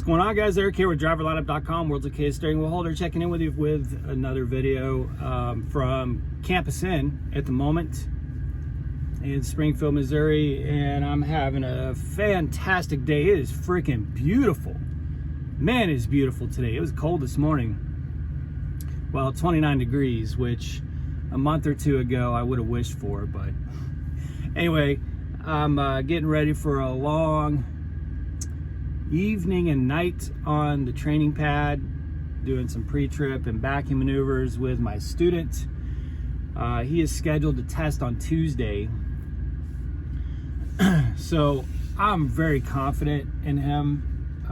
What's going on, guys? Eric here with driverlineup.com, world's okay steering wheel holder, checking in with you with another video from Campus Inn at the moment in Springfield, Missouri, and I'm having a fantastic day. It is freaking beautiful. Man, it is beautiful today. It was cold this morning. Well, 29 degrees, which a month or two ago I would have wished for, but anyway, I'm getting ready for a long evening and night on the training pad, doing some pre-trip and backing maneuvers with my student. He is scheduled to test on Tuesday, so I'm very confident in him,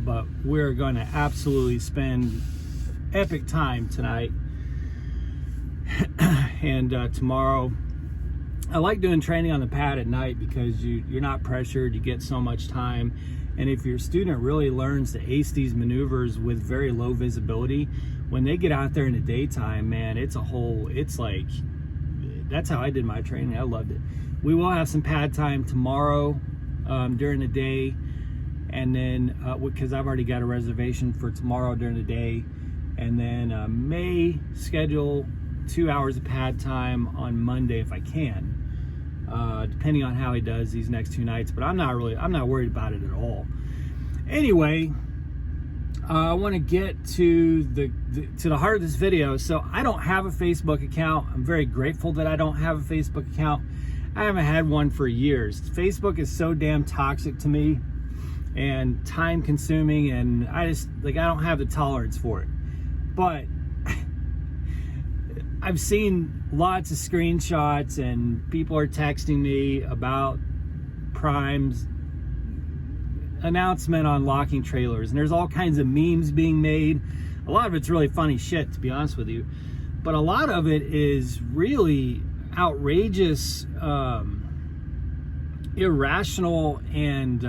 but we're going to absolutely spend epic time tonight and tomorrow. I like doing training on the pad at night because you're not pressured, you get so much time. And if your student really learns to ace these maneuvers with very low visibility, when they get out there in the daytime, man, it's like, that's how I did my training. I loved it. We will have some pad time tomorrow during the day. And then, because I've already got a reservation for tomorrow during the day. And then may schedule 2 hours of pad time on Monday if I can, depending on how he does these next two nights. But I'm not worried about it at all. Anyway, I want to get to the heart of this video. So I don't have a Facebook account. I'm very grateful that I don't have a Facebook account. I haven't had one for years. Facebook is so damn toxic to me and time consuming, and I don't have the tolerance for it. But I've seen lots of screenshots and people are texting me about Prime's announcement on locking trailers, and there's all kinds of memes being made. A lot of it's really funny shit, to be honest with you, but a lot of it is really outrageous, irrational, and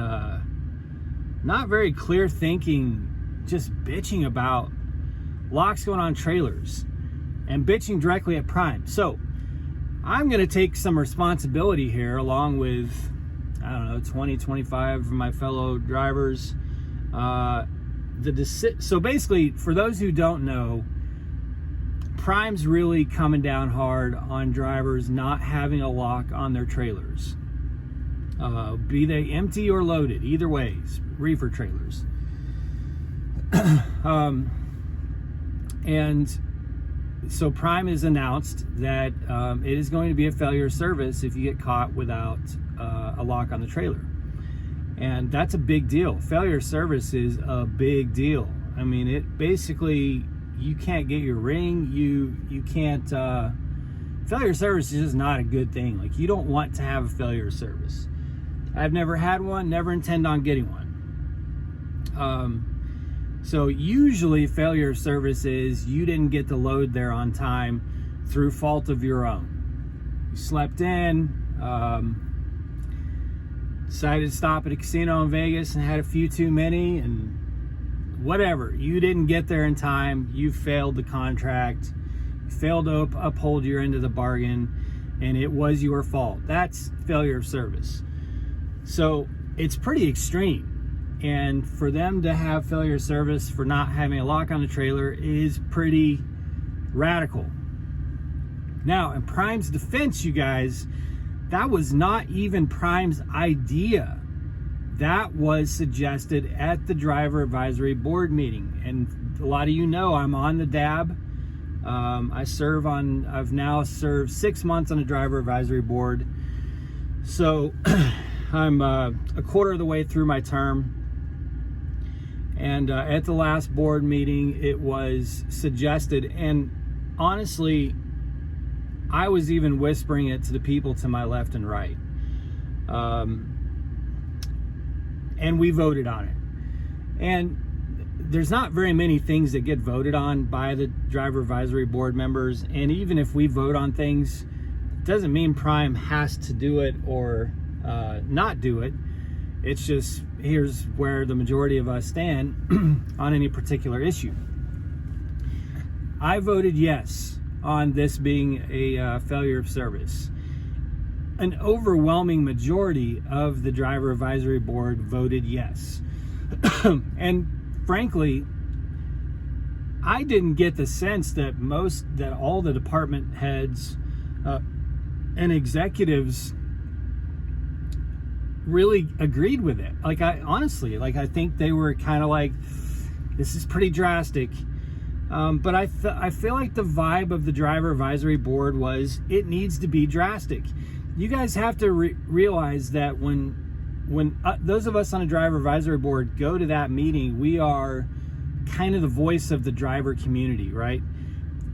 not very clear thinking, just bitching about locks going on trailers and bitching directly at Prime. So I'm going to take some responsibility here, along with, I don't know, 20, 25 of my fellow drivers. So basically, for those who don't know, Prime's really coming down hard on drivers not having a lock on their trailers, be they empty or loaded, either ways, reefer trailers. And so Prime has announced that it is going to be a failure service if you get caught without a lock on the trailer. And that's a big deal. Failure service is a big deal. I mean, it basically, you can't get your ring, you can't, failure service is just not a good thing. Like, you don't want to have a failure service. I've never had one, never intend on getting one. So usually failure service is you didn't get the load there on time through fault of your own. You slept in, decided to stop at a casino in Vegas and had a few too many, and whatever. You didn't get there in time. You failed the contract. You failed to uphold your end of the bargain, and it was your fault. That's failure of service. So it's pretty extreme. And for them to have failure service for not having a lock on the trailer is pretty radical. Now, in Prime's defense, you guys, that was not even Prime's idea. That was suggested at the driver advisory board meeting. And a lot of you know I'm on the DAB. I've now served 6 months on the driver advisory board. So I'm a quarter of the way through my term. And at the last board meeting, it was suggested, and honestly, I was even whispering it to the people to my left and right. And we voted on it. And there's not very many things that get voted on by the driver advisory board members. And even if we vote on things, it doesn't mean Prime has to do it or not do it. It's just, here's where the majority of us stand on any particular issue. I voted yes on this being a failure of service. An overwhelming majority of the driver advisory board voted yes. And frankly, I didn't get the sense that all the department heads and executives really agreed with it. Like, I think they were kind of like, this is pretty drastic. But I feel like the vibe of the driver advisory board was, it needs to be drastic. You guys have to realize that when those of us on a driver advisory board go to that meeting, we are kind of the voice of the driver community, right?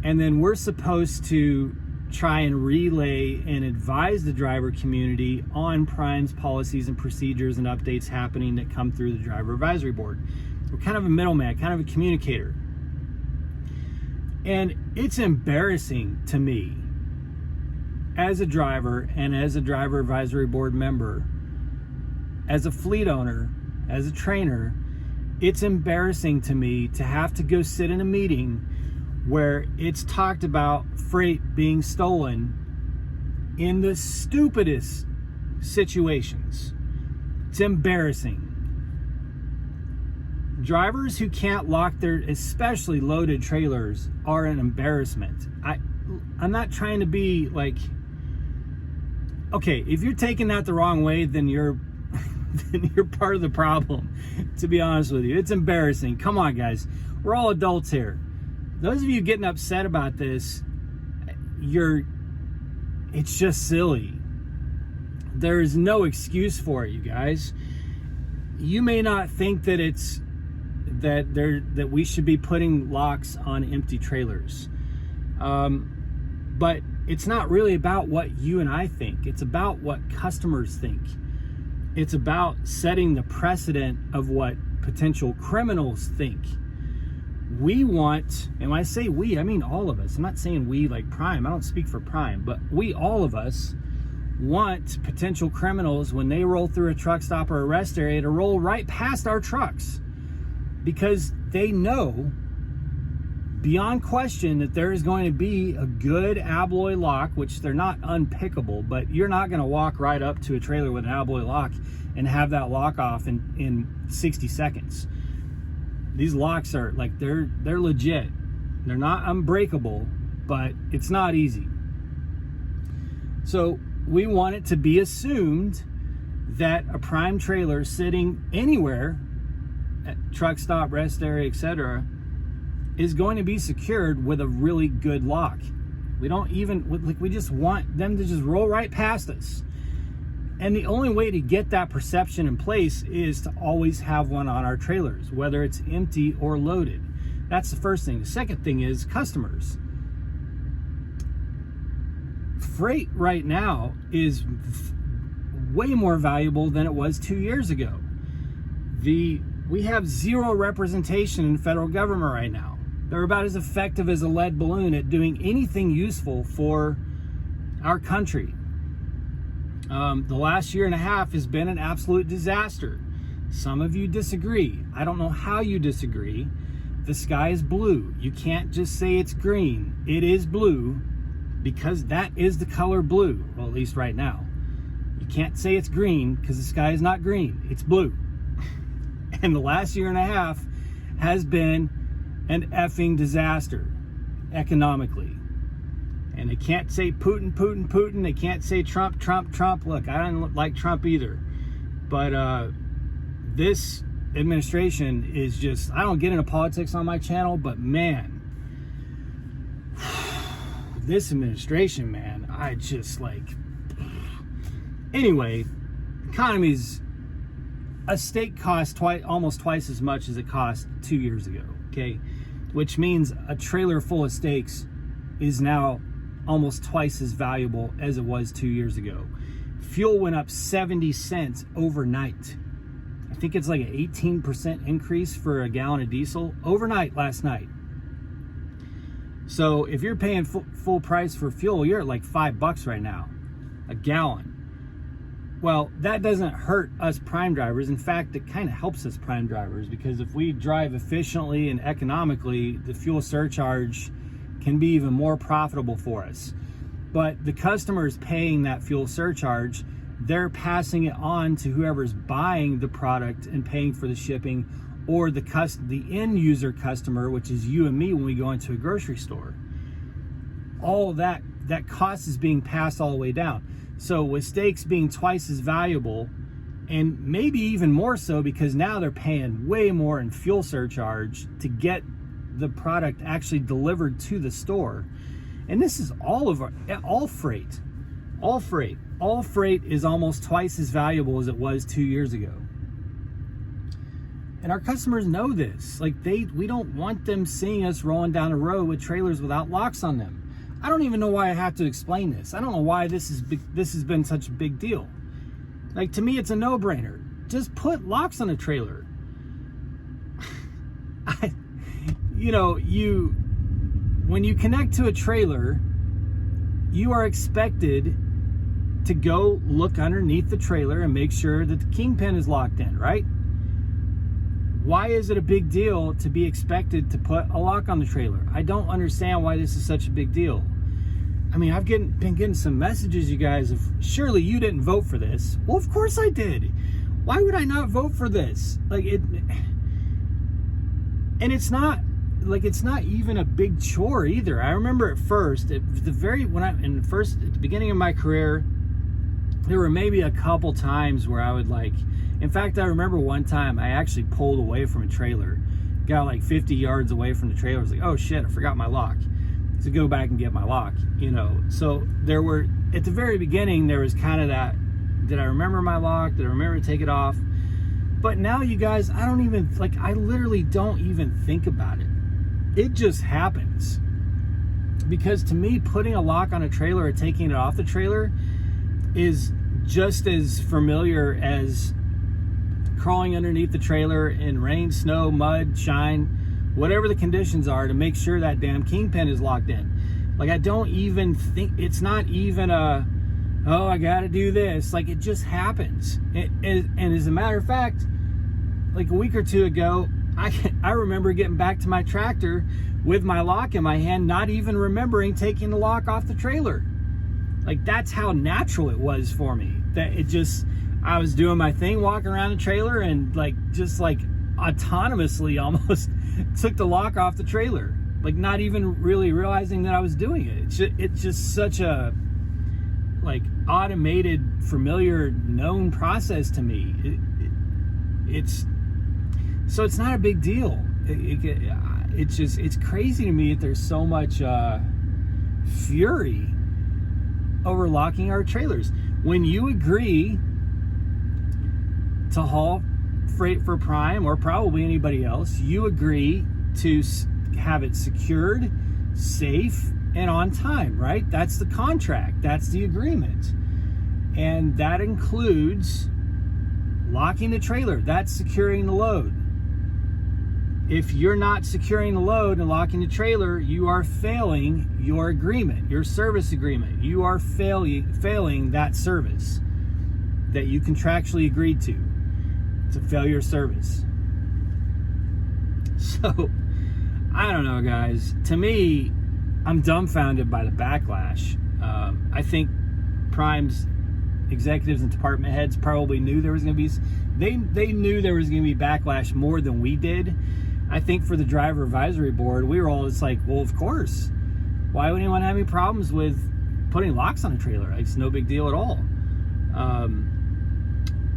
And then we're supposed to try and relay and advise the driver community on Prime's policies and procedures and updates happening that come through the driver advisory board. We're kind of a middleman, kind of a communicator. And it's embarrassing to me as a driver and as a driver advisory board member, as a fleet owner, as a trainer, it's embarrassing to me to have to go sit in a meeting where it's talked about freight being stolen in the stupidest situations. It's embarrassing. Drivers who can't lock their, especially loaded trailers, are an embarrassment. I'm not trying to be like, okay, if you're taking that the wrong way, then you're part of the problem, to be honest with you. It's embarrassing. Come on, guys. We're all adults here. Those of you getting upset about this, it's just silly. There is no excuse for it, you guys. You may not think that that we should be putting locks on empty trailers. But it's not really about what you and I think. It's about what customers think. It's about setting the precedent of what potential criminals think. We want, and when I say we, I mean all of us. I'm not saying we like Prime. I don't speak for Prime, but all of us want potential criminals, when they roll through a truck stop or a rest area, to roll right past our trucks, because they know beyond question that there is going to be a good alloy lock, which they're not unpickable, but you're not going to walk right up to a trailer with an alloy lock and have that lock off in 60 seconds. These locks are like, they're legit. They're not unbreakable, but it's not easy. So we want it to be assumed that a Prime trailer sitting anywhere at truck stop, rest area, etc., is going to be secured with a really good lock. We just want them to just roll right past us. And the only way to get that perception in place is to always have one on our trailers, whether it's empty or loaded. That's the first thing. The second thing is customers. Freight right now is way more valuable than it was 2 years ago. We have zero representation in the federal government right now. They're about as effective as a lead balloon at doing anything useful for our country. The last year and a half has been an absolute disaster. Some of you disagree. I don't know how you disagree. The sky is blue. You can't just say it's green. It is blue, because that is the color blue. Well, at least right now. You can't say it's green because the sky is not green. It's blue. And the last year and a half has been an effing disaster economically. And they can't say Putin, Putin, Putin. They can't say Trump, Trump, Trump. Look, I don't like Trump either. But this administration is just, I don't get into politics on my channel, but man, this administration, man, I just like, anyway, economy's, a steak costs almost twice as much as it cost 2 years ago, okay? Which means a trailer full of steaks is now almost twice as valuable as it was 2 years ago. Fuel went up 70 cents overnight. I think it's like an 18% increase for a gallon of diesel overnight last night. So if you're paying full price for fuel, you're at like $5 right now, a gallon. Well, that doesn't hurt us Prime drivers. In fact, it kind of helps us Prime drivers, because if we drive efficiently and economically, the fuel surcharge can be even more profitable for us. But the customers paying that fuel surcharge, they're passing it on to whoever's buying the product and paying for the shipping, or the end user customer, which is you and me when we go into a grocery store. All of that cost is being passed all the way down. So with steaks being twice as valuable, and maybe even more so because now they're paying way more in fuel surcharge to get the product actually delivered to the store. And this is all freight. All freight is almost twice as valuable as it was 2 years ago. And our customers know this. Like, we don't want them seeing us rolling down a road with trailers without locks on them. I don't even know why I have to explain this. I don't know why this has been such a big deal. Like, to me, it's a no-brainer. Just put locks on a trailer. When you connect to a trailer, you are expected to go look underneath the trailer and make sure that the kingpin is locked in, right? Why is it a big deal to be expected to put a lock on the trailer? I don't understand why this is such a big deal. I mean, I've been getting some messages, you guys, of surely you didn't vote for this. Well, of course I did. Why would I not vote for this? And it's not even a big chore either. I remember at first, at the beginning of my career, there were maybe a couple times where I would in fact, I remember one time I actually pulled away from a trailer, got like 50 yards away from the trailer. I was like, oh shit, I forgot my lock. To go back and get my lock, So there were, at the very beginning, there was kind of that, did I remember my lock? Did I remember to take it off? But now, you guys, I literally don't even think about it. It just happens. Because to me, putting a lock on a trailer or taking it off the trailer is just as familiar as crawling underneath the trailer in rain, snow, mud, shine, whatever the conditions are, to make sure that damn kingpin is locked in. I don't even think, it's not even I gotta do this. It just happens. And as a matter of fact, a week or two ago, I remember getting back to my tractor with my lock in my hand, not even remembering taking the lock off the trailer. That's how natural it was for me. I was doing my thing, walking around the trailer, and autonomously almost took the lock off the trailer, not even really realizing that I was doing it. It's just such a automated, familiar, known process to me. It's not a big deal. It's crazy to me that there's so much fury over locking our trailers. When you agree to haul freight for Prime, or probably anybody else, you agree to have it secured, safe, and on time, right? That's the contract. That's the agreement. And that includes locking the trailer. That's securing the load. If you're not securing the load and locking the trailer, you are failing your agreement, your service agreement. You are failing that service that you contractually agreed to. It's a failure of service. So, I don't know, guys. To me, I'm dumbfounded by the backlash. I think Prime's executives and department heads probably knew there was going to be, they knew there was going to be backlash more than we did. I think for the driver advisory board, we were all just like, well, of course. Why would anyone have any problems with putting locks on a trailer? It's no big deal at all.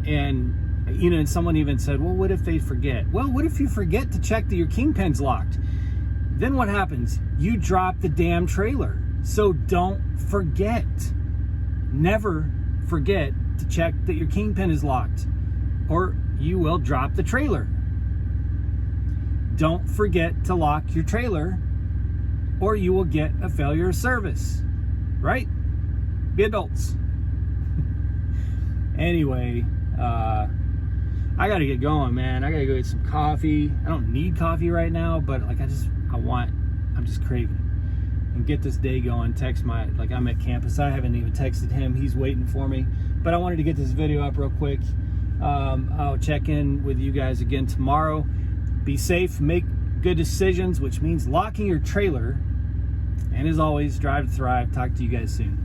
And someone even said, well, what if they forget? Well, what if you forget to check that your kingpin's locked? Then what happens? You drop the damn trailer. So don't forget. Never forget to check that your kingpin is locked, or you will drop the trailer. Don't forget to lock your trailer, or you will get a failure of service. Right? Be adults. Anyway, I gotta get going, man. I gotta go get some coffee. I don't need coffee right now, but I'm just craving it. And get this day going. I'm at campus. I haven't even texted him. He's waiting for me. But I wanted to get this video up real quick. I'll check in with you guys again tomorrow. Be safe, make good decisions, which means locking your trailer. And as always, drive to thrive. Talk to you guys soon.